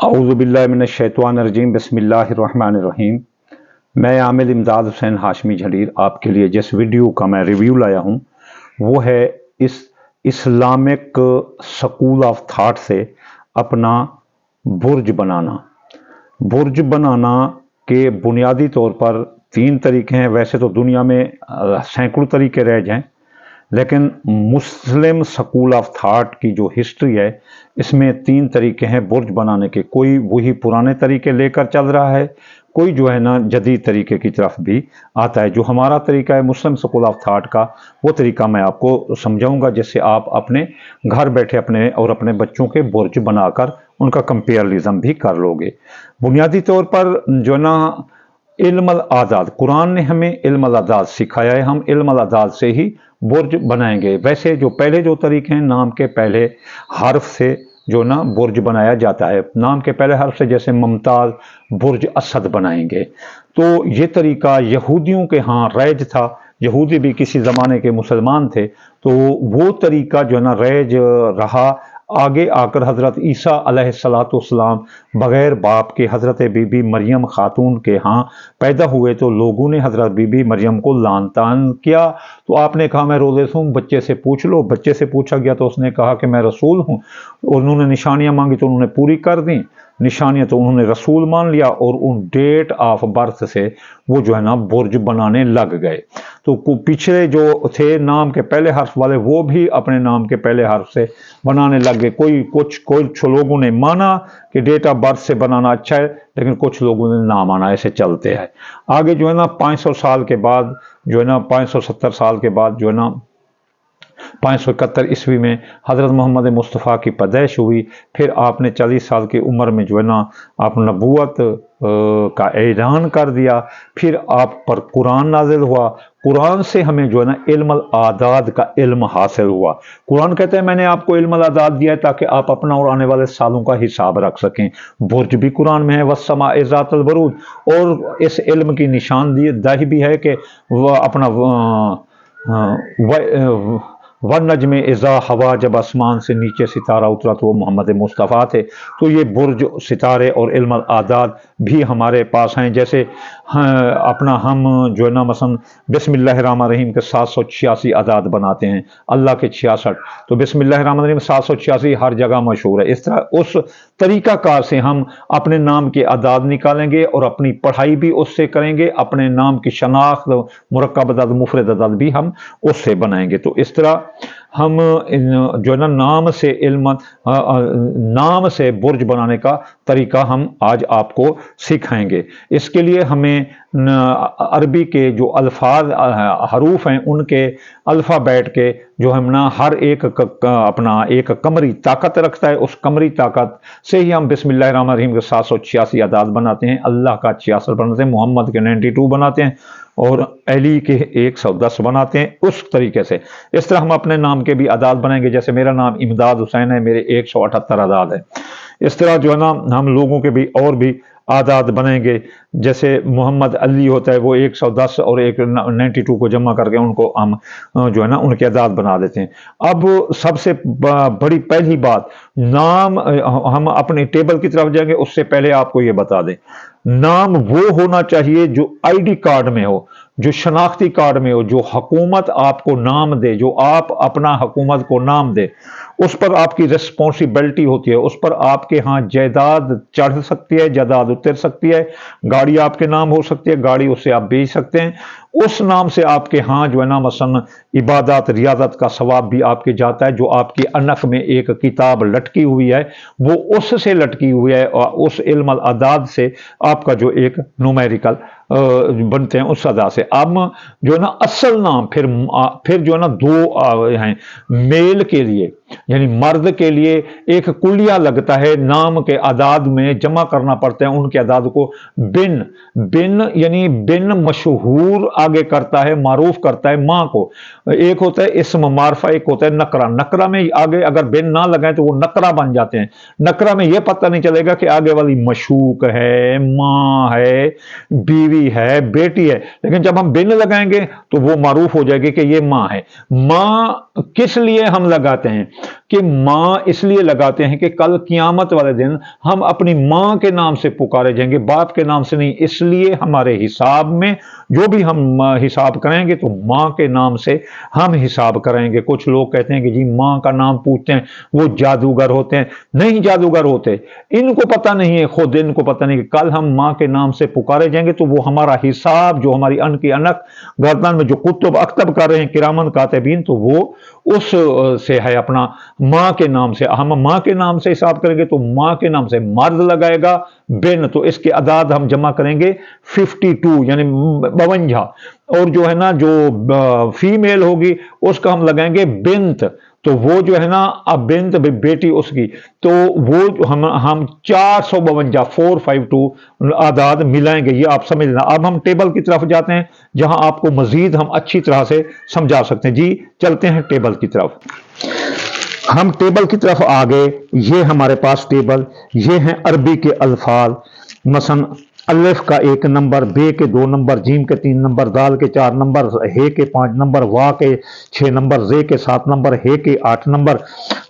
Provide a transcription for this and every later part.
अऊज़ु बिल्लाहि मिनश शैतानिर रजीम बिस्मिल्लाहिर रहमानिर रहीम। मैं आमिर इमदाद हुसैन हाशमी झलीर आपके लिए जिस वीडियो का मैं रिव्यू लाया हूँ वो है इस इस्लामिक स्कूल ऑफ थाट से अपना बुर्ज बनाना। बुर्ज बनाना के बुनियादी तौर पर 3 तरीके हैं। वैसे तो दुनिया में सैकड़ों तरीके रह जाएं, लेकिन मुस्लिम स्कूल ऑफ थाट की जो हिस्ट्री है इसमें 3 तरीके हैं बुर्ज बनाने के। कोई वही पुराने तरीके लेकर चल रहा है, कोई जो है ना जदीद तरीके की तरफ भी आता है। जो हमारा तरीका है मुस्लिम स्कूल ऑफ थाट का, वो तरीका मैं आपको समझाऊंगा, जिससे आप अपने घर बैठे अपने और अपने बच्चों के बुर्ज बनाकर उनका कंपेरिजन भी कर लोगे। बुनियादी तौर पर जो ना इल्म अल आदाद, कुरान ने हमें इल्म अल आदाद सिखाया है, हम इल्म अल आदाद से ही बुर्ज बनाएंगे। वैसे जो पहले जो तरीके हैं, नाम के पहले हर्फ से जो ना बुर्ज बनाया जाता है, नाम के पहले हर्फ से, जैसे मुमताज बुर्ज असद बनाएंगे। तो ये तरीका यहूदियों के यहाँ रैज था, यहूदी भी किसी ज़माने के मुसलमान थे, तो वो तरीका जो है ना रैज रहा। आगे आकर हज़रत ईसा अलैहिस्सलाम बग़ैर बाप के हज़रत बीबी मरियम खातून के यहाँ पैदा हुए, तो लोगों ने हज़रत बीबी मरियम को लान तान किया। तो आपने कहा मैं रोज़े से हूँ, बच्चे से पूछ लो। बच्चे से पूछा गया तो उसने कहा कि मैं रसूल हूँ। उन्होंने निशानियाँ मांगी तो उन्होंने पूरी कर दी निशानियाँ, तो उन्होंने रसूल मान लिया और उन डेट ऑफ बर्थ से वो जो है ना बुर्ज बनाने लग गए। तो पिछले जो थे नाम के पहले हर्फ वाले, वो भी अपने नाम के पहले हर्फ से बनाने लग गए। कुछ लोगों ने माना कि डेट ऑफ बर्थ से बनाना अच्छा है, लेकिन कुछ लोगों ने ना माना। ऐसे चलते हैं। आगे जो है ना 500 साल के बाद जो है ना 570 साल के बाद जो है ना 571 ईस्वी में हज़रत मोहम्मद मुस्तफ़ा की पैदाइश हुई। फिर आपने 40 साल की उम्र में जो है ना आप नबूवत का ऐलान कर दिया। फिर आप पर कुरान नाजिल हुआ। कुरान से हमें जो है ना इल्म अल आदाद का इल्म हासिल हुआ। कुरान कहते हैं मैंने आपको इल्म अल आदाद दिया है ताकि आप अपना और आने वाले सालों का हिसाब रख सकें। बुर्ज भी कुरान में है, वस्समा ज़ातिल बुरूज, और इस इल्म की निशानदेही भी है कि वह अपना वन नजमे इज़ा हवा, जब आसमान से नीचे सितारा उतरा तो वो मोहम्मद मुस्तफ़ा थे। तो ये बुर्ज, सितारे और इल्म अल आदाद भी हमारे पास हैं। जैसे अपना हम जो है ना मसलन बिस्मिल्लाहिर्रहमानिर्रहीम के 786 आदाद बनाते हैं, अल्लाह के 66, तो बिस्मिल्लाहिर्रहमानिर्रहीम 786 हर जगह मशहूर है। इस तरह उस तरीकाकार से हम अपने नाम के आदाद निकालेंगे और अपनी पढ़ाई भी उससे करेंगे। अपने नाम की शनाख्त, मुरक्कब अदद, मुफरद अदद भी हम उससे बनाएंगे। तो इस तरह हम जो है ना नाम से बुर्ज बनाने का तरीका हम आज आपको सिखाएंगे। इसके लिए हमें अरबी के जो अल्फाज हरूफ हैं उनके अल्फ़ाबेट के जो हम ना हर एक अपना एक कमरी ताकत रखता है, उस कमरी ताकत से ही हम बिस्मिल्लाहिर्रहमानिर्रहीम के 786 आदाद बनाते हैं, अल्लाह का 66 बनाते हैं, मोहम्मद के 92 बनाते हैं और अली के 110 बनाते हैं। उस तरीके से इस तरह हम अपने नाम के भी आदाद बनाएंगे। जैसे मेरा नाम इमदाद हुसैन है, मेरे 178 आदाद है। इस तरह जो है ना हम लोगों के भी और भी आदाद बनेंगे। जैसे मोहम्मद अली होता है, वो 110 और 92 को जमा करके उनको हम जो है ना उनके आदाद बना देते हैं। अब सबसे बड़ी पहली बात, नाम हम अपने टेबल की तरफ जाएंगे, उससे पहले आपको ये बता दें, नाम वो होना चाहिए जो आईडी कार्ड में हो, जो शनाख्ती कार्ड में हो, जो हुकूमत आपको नाम दे, जो आप अपना हुकूमत को नाम दे, उस पर आपकी रिस्पॉन्सिबिलिटी होती है। उस पर आपके यहाँ जायदाद चढ़ सकती है, जायदाद उतर सकती है, गाड़ी आपके नाम हो सकती है, गाड़ी उससे आप बेच सकते हैं। उस नाम से आपके यहाँ जो है ना मसलन इबादत रियाजत का सवाब भी आपके जाता है। जो आपकी अनक में एक किताब लटकी हुई है वो उससे लटकी हुई है, और उस इल्म अल आदाद से आपका जो एक न्यूमेरिकल बनते हैं उस अदा से। अब जो है ना असल नाम फिर जो है ना 2 हैं। मेल के लिए यानी मर्द के लिए एक कुलिया लगता है, नाम के आदाद में जमा करना पड़ता है उनके आदाद को। बिन यानी बिन मशहूर आगे करता है, मारूफ करता है माँ को। एक होता है इस्म मारफा, एक होता है नकरा। नकरा में आगे अगर बिन ना लगाए तो वो नकरा बन जाते हैं। नकरा में यह पता नहीं चलेगा कि आगे वाली मशूक है, माँ है, बीवी है, बेटी है, लेकिन जब हम बिन लगाएंगे तो वो मारूफ हो जाएगी कि ये माँ है। माँ किस लिए हम लगाते हैं? कि माँ इसलिए लगाते हैं कि कल क़यामत वाले दिन हम अपनी माँ के नाम से पुकारे जाएंगे, बाप के नाम से नहीं। इसलिए हमारे हिसाब में जो भी हम हिसाब करेंगे तो माँ के नाम से हम हिसाब करेंगे। कुछ लोग कहते हैं कि जी माँ का नाम पूछते हैं वो जादूगर होते हैं। नहीं जादूगर होते, इनको पता नहीं है, खुद इनको पता नहीं कि कल हम माँ के नाम से पुकारे जाएंगे तो वो हमारा हिसाब जो हमारी अन की अनक गर्दन में जो कुतुब अख्तब कर रहे हैं किरामन कातिबीन, तो वो उस से है अपना माँ के नाम से। हम माँ के नाम से हिसाब करेंगे तो माँ के नाम से मर्द लगाएगा बिन, तो इसके अदाद हम जमा करेंगे 52 यानी 52, और जो है ना जो फीमेल होगी उसका हम लगाएंगे बिंत, तो वो जो है ना अब बिंत बेटी उसकी, तो वो हम 452 452 आदाद मिलाएंगे। ये आप समझ लेना। अब हम टेबल की तरफ जाते हैं जहां आपको मजीद हम अच्छी तरह से समझा सकते हैं। जी चलते हैं टेबल की तरफ। हम टेबल की तरफ आ गए। ये हमारे पास टेबल, ये हैं अरबी के अल्फाज, मसन अलिफ का 1 नंबर, बे के 2 नंबर, जीम के 3 नंबर, दाल के 4 नंबर, हे के 5 नंबर, वाह के 6 नंबर, जे के 7 नंबर, हे के 8 नंबर,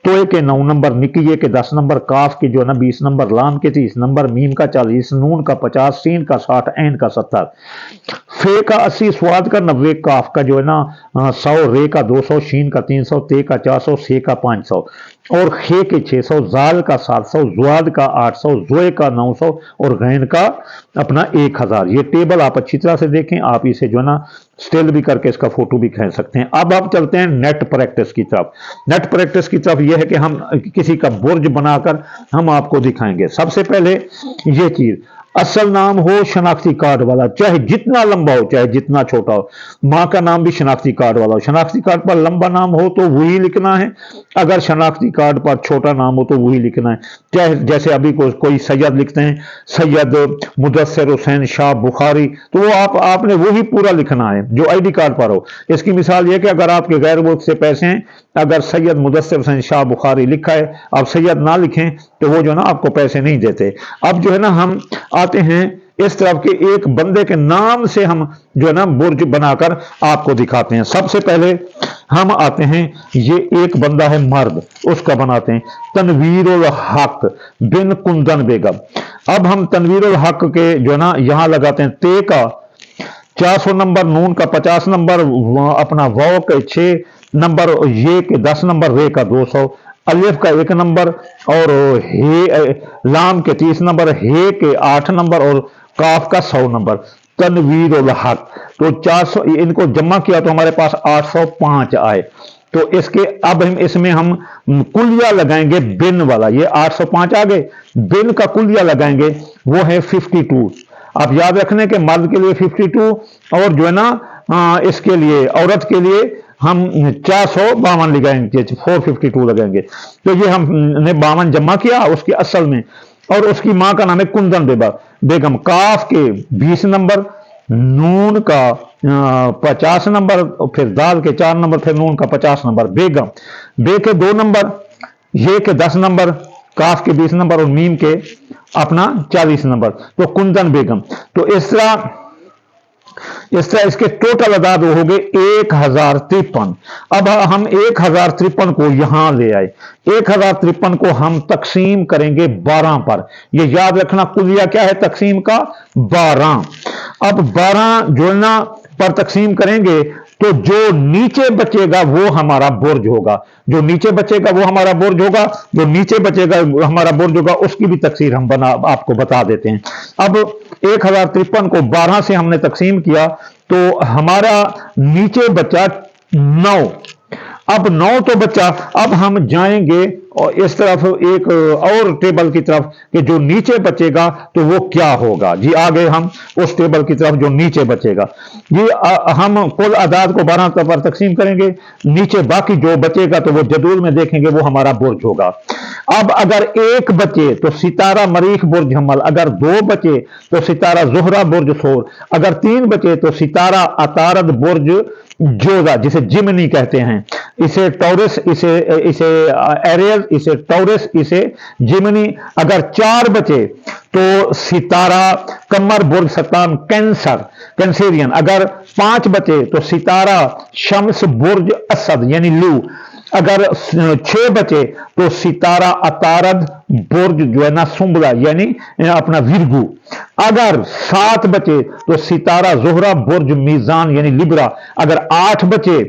तोए के 9 नंबर, निकिये के 10 नंबर, काफ के जो है ना 20 नंबर, लाम के 30 नंबर, मीम का 40, नून का 50, सीन का 60, ऐन का 70, फे का 80, स्वाद का 90, काफ का जो है ना 100, रे का 200, शीन का 300, ते का 400, से का 500 और खे के 600, जाल का 700, जुआद का 800, जोए का 900 और गैन का अपना 1000। ये टेबल आप अच्छी तरह से देखें, आप इसे जो है ना स्टिल भी करके इसका फोटो भी खींच सकते हैं। अब आप चलते हैं नेट प्रैक्टिस की तरफ। नेट प्रैक्टिस की तरफ यह है कि हम किसी का बुर्ज बनाकर हम आपको दिखाएंगे। सबसे पहले ये चीज, असल नाम हो शनाख्ती कार्ड वाला, चाहे जितना लंबा हो चाहे जितना छोटा हो। माँ का नाम भी शनाख्ती कार्ड वाला हो। शनाख्ती कार्ड पर लंबा नाम हो तो वही लिखना है, अगर शनाख्ती कार्ड पर छोटा नाम हो तो वही लिखना है। चाहे जैसे अभी कोई सैयद लिखते हैं, सैयद मुदस्सिर हुसैन शाह बुखारी, तो वो आपने वही पूरा लिखना है जो आईडी कार्ड पर हो। इसकी मिसाल ये कि अगर आपके गैर मुल्क से पैसे हैं, अगर सैयद मुदस्सिर हुसैन शाह बुखारी लिखा है, आप सैयद ना लिखें तो वो जो है ना आपको पैसे नहीं देते। अब जो है ना हम आते हैं इस तरफ के एक बंदे के नाम से हम जो है ना बुर्ज बनाकर आपको दिखाते हैं। सबसे पहले हम आते हैं, ये एक बंदा है मर्द, उसका बनाते हैं तनवीरुल हक बिन कुंदन बेगम। अब हम तनवीरुल हक के जो है ना यहां लगाते हैं ते का 400 नंबर, नून का 50 नंबर, अपना वाव के 6 नंबर, ये के 10 नंबर, रे का 200, अलिफ का 1 नंबर और हे लाम के 30 नंबर, हे के 8 नंबर और काफ का 100 नंबर। तनवीरुल हक, तो 400 इनको जमा किया तो हमारे पास 805 आए। तो इसके अब इसमें हम कुलिया लगाएंगे बिन वाला, ये 805 आ गए, बिन का कुलिया लगाएंगे वो है 52। आप याद रखने के मर्द के लिए 52 और जो है ना इसके लिए औरत के लिए हम 452 लगाएंगे, 452 लगाएंगे। तो ये हमने 52 जमा किया उसके असल में, और उसकी मां का नाम है कुंदन बेगम। काफ के 20 नंबर, नून का 50 नंबर, फिर दाल के 4 नंबर, फिर नून का 50 नंबर, बेगम। बे के 2 नंबर, ये के 10 नंबर, काफ के 20 नंबर और मीम के अपना 40 नंबर, तो कुंदन बेगम। तो इस तरह इसके टोटल अदाद हो गए 1053। अब हम 1053 को यहां ले आए। 1053 को हम तकसीम करेंगे 12 पर। ये याद रखना, कुलिया क्या है तकसीम का 12। अब 12 जो ना पर तकसीम करेंगे तो जो नीचे बचेगा वो हमारा बुर्ज होगा, जो नीचे बचेगा वो हमारा बुर्ज होगा, जो नीचे बचेगा हमारा बुर्ज होगा, उसकी भी तकसीर हम आपको बता देते हैं। अब 1053 को 12 से हमने तकसीम किया तो हमारा नीचे बचा 9। अब 9 तो बचा, अब हम जाएंगे और इस तरफ एक और टेबल की तरफ कि जो नीचे बचेगा तो वो क्या होगा। जी आगे हम उस टेबल की तरफ जो नीचे बचेगा, ये हम कुल आदाद को 12 पर तकसीम करेंगे, नीचे बाकी जो बचेगा तो वो जदूल में देखेंगे वो हमारा बुर्ज होगा। अब अगर 1 बचे तो सितारा मरीख बुर्ज हमल, अगर 2 बचे तो सितारा जुहरा बुर्ज सोर, अगर 3 बचे तो सितारा अतारद बुर्ज जोदा, जिसे जिमनी कहते हैं, इसे टॉरस, इसे एरियल, इसे टॉरस, इसे जिमनी। अगर 4 बचे तो सितारा कमर बुर्ज सतान कैंसेरियन, अगर 5 बचे तो सितारा शम्स बुर्ज असद यानी लू, अगर 6 बचे तो सितारा अतारद बुर्ज जो है ना सुंबला यानी अपना विरगु। अगर 7 बचे तो सितारा जोहरा बुर्ज मीजान यानी लिब्रा। अगर 8 बचे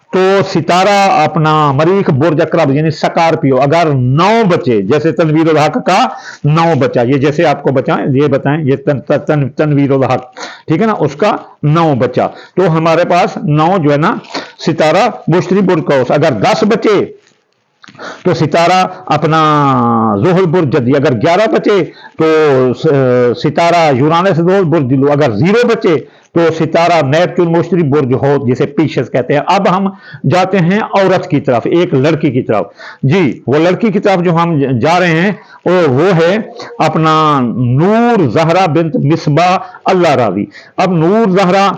तो सितारा अपना मरीख बुर्ज अकरब यानी स्कॉर्पियो। अगर 9 बचे, जैसे तनवीर उल हक का 9 बचा, ये जैसे आपको बचाएं ये बताएं, ये तनवीर उल हक, ठीक है ना, उसका 9 बचा, तो हमारे पास 9 जो है ना सितारा मुश्तरी बुर्ज कौस। अगर 10 बचे तो सितारा अपना ज़ुहल बुर्ज जदी। अगर 11 बचे तो सितारा यूरानस ज़ुहल बुर्ज दिलो। अगर 0 बचे तो सितारा नेपच्यून मुश्तरी बुर्ज हो, जिसे पीशस कहते हैं। अब हम जाते हैं औरत की तरफ, एक लड़की की तरफ। जी, वो लड़की की तरफ जो हम जा रहे हैं वो है अपना नूर जहरा बिन्त मिसबा अल्लाह रावी। अब नूर जहरा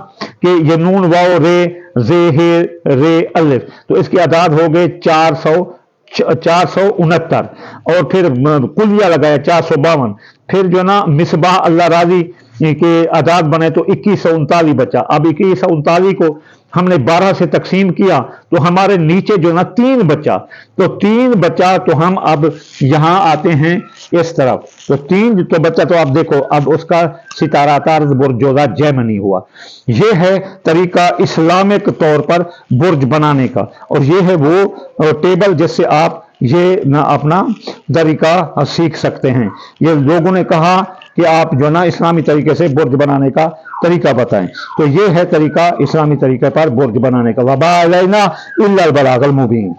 के ये नून वाओ रे जे हे रे अलिफ, तो इसकी आदाद हो गए 469 और फिर कुलिया लगाया 452। फिर जो ना मिसबाह अल्लाह राजी के आदाद बने तो 2139 बचा। अब 2139 को हमने 12 से तकसीम किया तो हमारे नीचे जो ना 3 बचा, तो 3 बचा तो हम अब यहां आते हैं इस तरफ, तो 3 तो बचा, तो आप देखो अब उसका सितारा तारज बुर्ज जोदा जैमनी हुआ। यह है तरीका इस्लामिक तौर पर बुर्ज बनाने का, और यह है वो टेबल जिससे आप ये ना अपना तरीका सीख सकते हैं। ये लोगों ने कहा कि आप जो ना इस्लामी तरीके से बुर्ज बनाने का तरीका बताएं, तो ये है तरीका इस्लामी तरीके पर बुर्ज बनाने का। वबा अलैना इल्लल बलागल मुबीन।